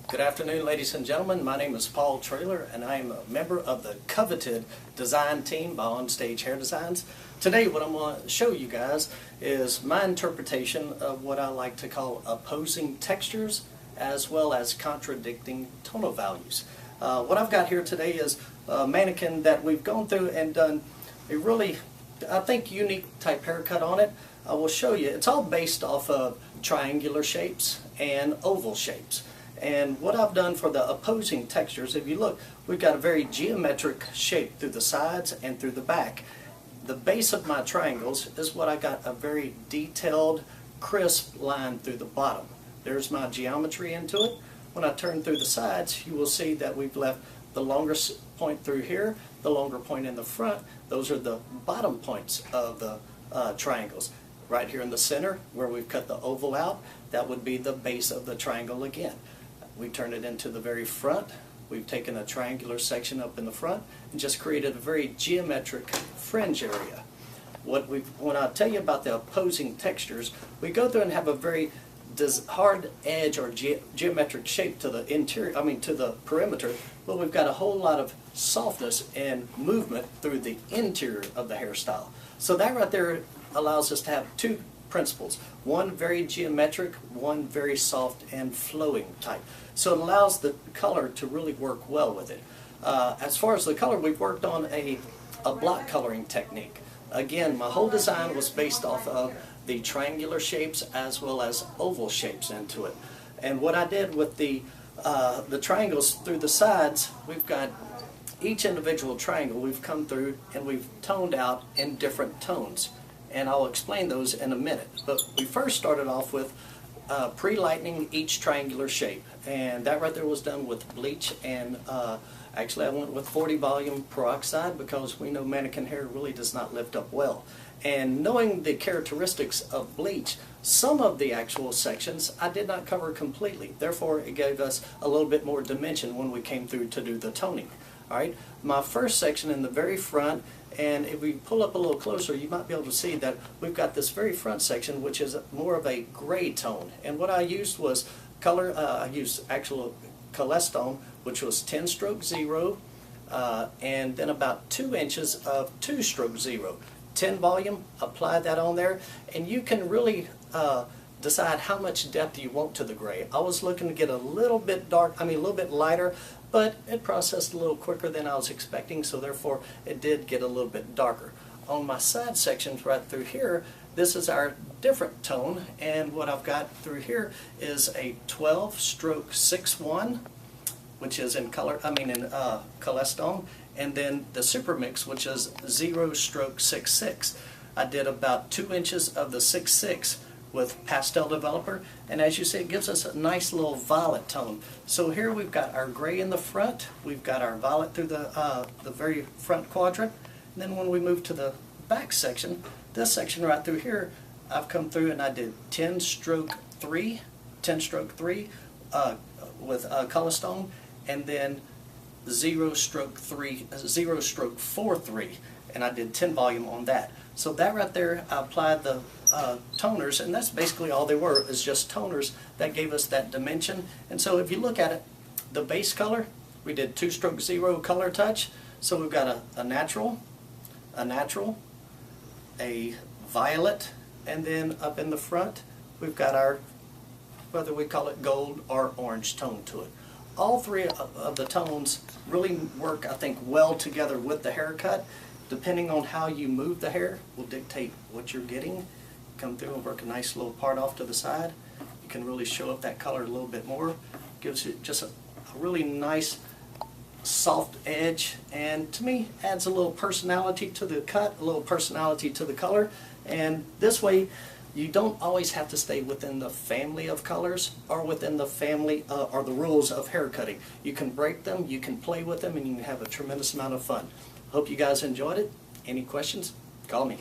Good afternoon, ladies and gentlemen. My name is Paul Traylor, and I am a member of the coveted design team by Onstage Hair Designs. Today, what I'm going to show you guys is my interpretation of what I like to call opposing textures as well as contradicting tonal values. What I've got here today is a mannequin that we've gone through and done a really, I think, unique type haircut on it. I will show you. It's all based off of triangular shapes and oval shapes. And what I've done for the opposing textures, if you look, we've got a very geometric shape through the sides and through the back. The base of my triangles is what I got a very detailed, crisp line through the bottom. There's my geometry into it. When I turn through the sides, you will see that we've left the longer point through here, the longer point in the front. Those are the bottom points of the triangles. Right here in the center, where we've cut the oval out, that would be the base of the triangle again. We turn it into the very front. We've taken a triangular section up in the front and just created a very geometric fringe area. When I tell you about the opposing textures, we go through and have a very hard edge or geometric shape to the interior, to the perimeter, but we've got a whole lot of softness and movement through the interior of the hairstyle. So that right there allows us to have two principles. One very geometric, one very soft and flowing type. So it allows the color to really work well with it. As far as the color, we've worked on a block coloring technique. Again, my whole design was based off of the triangular shapes as well as oval shapes into it. And what I did with the triangles through the sides, we've got each individual triangle we've come through and we've toned out in different tones. And I'll explain those in a minute. But we first started off with pre-lightening each triangular shape. And that right there was done with bleach and actually I went with 40 volume peroxide because we know mannequin hair really does not lift up well. And knowing the characteristics of bleach, some of the actual sections I did not cover completely. Therefore, it gave us a little bit more dimension when we came through to do the toning. All right, my first section in the very front, and if we pull up a little closer, you might be able to see that we've got this very front section, which is more of a gray tone. And what I used was color. I used actual Celestone, which was 10 stroke 0, and then about 2 inches of 2 stroke 0. 10 volume, apply that on there, and you can really decide how much depth you want to the gray. I was looking to get a little bit dark, a little bit lighter, but it processed a little quicker than I was expecting, so therefore it did get a little bit darker. On my side sections right through here, this is our different tone, and what I've got through here is a 12 stroke 6-1, which is in color, Celestone, and then the super mix, which is 0 stroke 6-6. I did about 2 inches of the 6-6 with pastel developer, and as you see, it gives us a nice little violet tone. So here we've got our gray in the front, we've got our violet through the very front quadrant, and then when we move to the back section, this section right through here, I've come through and I did 10 stroke 3 with Celestone, and then 0 stroke 4-3, and I did 10 volume on that. So that right there, I applied the toners, and that's basically all they were, is just toners that gave us that dimension. And so if you look at it, the base color, we did 2 stroke 0 color touch. So we've got a natural, a violet, and then up in the front, we've got our, whether we call it gold or orange tone to it. All three of the tones really work, I think, well together with the haircut. Depending on how you move the hair will dictate what you're getting. Come through and work a nice little part off to the side. You can really show up that color a little bit more. Gives it just a really nice soft edge, and to me adds a little personality to the cut, a little personality to the color. And this way you don't always have to stay within the family of colors or within the family or the rules of hair cutting. You can break them, you can play with them, and you can have a tremendous amount of fun. Hope you guys enjoyed it. Any questions? Call me.